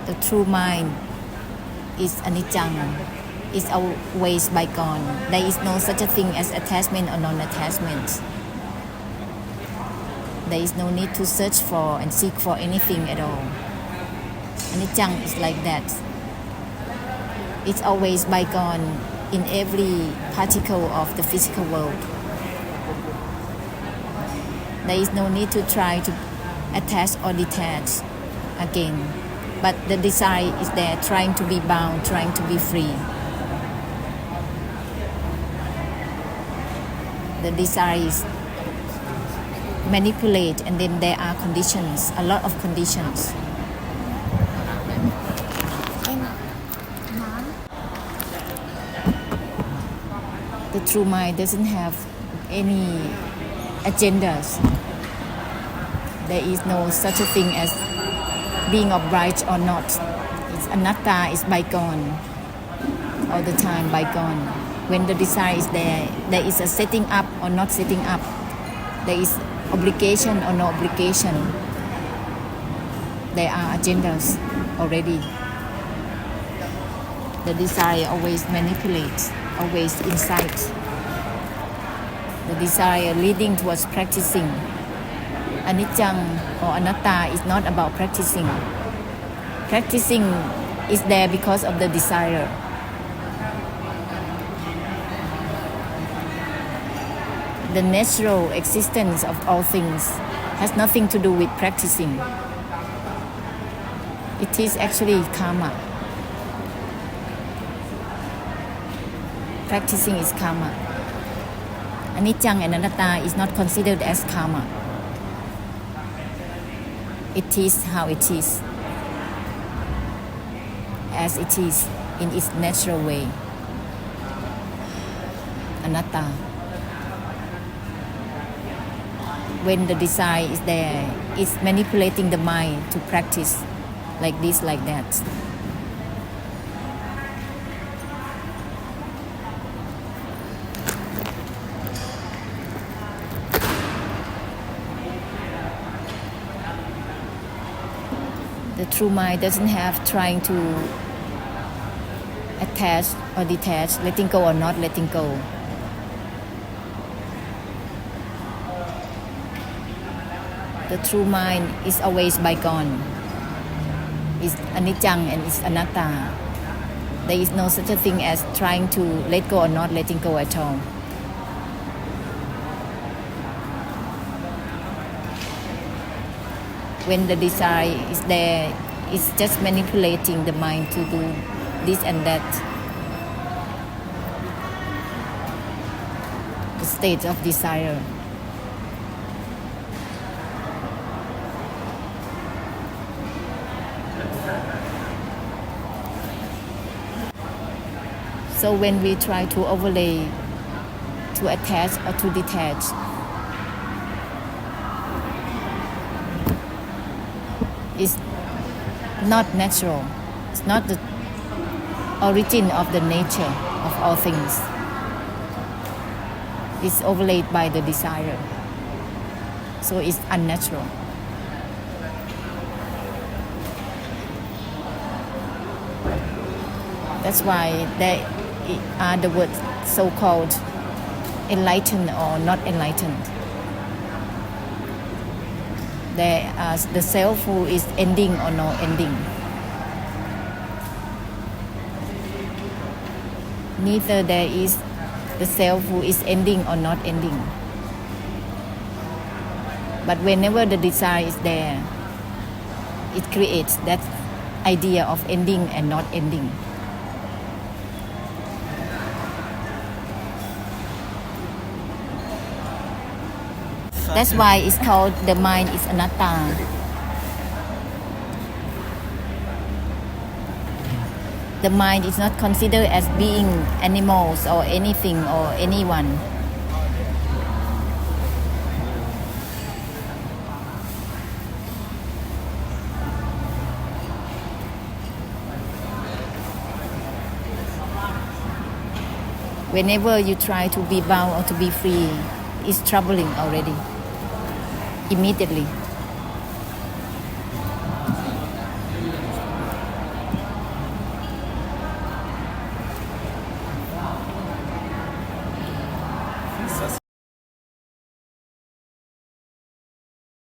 The true mind is anicca, is always bygone. There is no such a thing as attachment or non-attachment. There is no need to search for and seek for anything at all. Anicca is like that. It's always bygone in every particle of the physical world. There is no need to try to attach or detach again. But the desire is there, trying to be bound, trying to be free. The desire is manipulate, and then there are conditions, a lot of conditions. The true mind doesn't have any agendas. There is no such a thing as being obliged or not. It's anatta, is bygone, all the time bygone. When the desire is there, there is a setting up or not setting up. There is obligation or no obligation. There are agendas already. The desire always manipulates, always incites. The desire leading towards practicing. Anicca or anatta is not about practicing. Practicing is there because of the desire. The natural existence of all things has nothing to do with practicing. It is actually karma. Practicing is karma. Anicca and anatta is not considered as karma. It is how it is, as it is in its natural way. Anatta. When the desire is there, it's manipulating the mind to practice like this, like that. The true mind doesn't have trying to attach or detach, letting go or not letting go. The true mind is always bygone. It's anicca and it's anatta. There is no such a thing as trying to let go or not letting go at all. When the desire is there, it's just manipulating the mind to do this and that. The state of desire. So when we try to overlay, to attach or to detach, it's not natural. It's not the origin of the nature of all things. It's overlaid by the desire. So it's unnatural. That's why there are the words so-called enlightened or not enlightened. There are the self who is ending or no ending. Neither there is the self who is ending or not ending. But whenever the desire is there, it creates that idea of ending and not ending. That's why it's called the mind is anatta. The mind is not considered as being animals or anything or anyone. Whenever you try to be bound or to be free, it's troubling already. Immediately.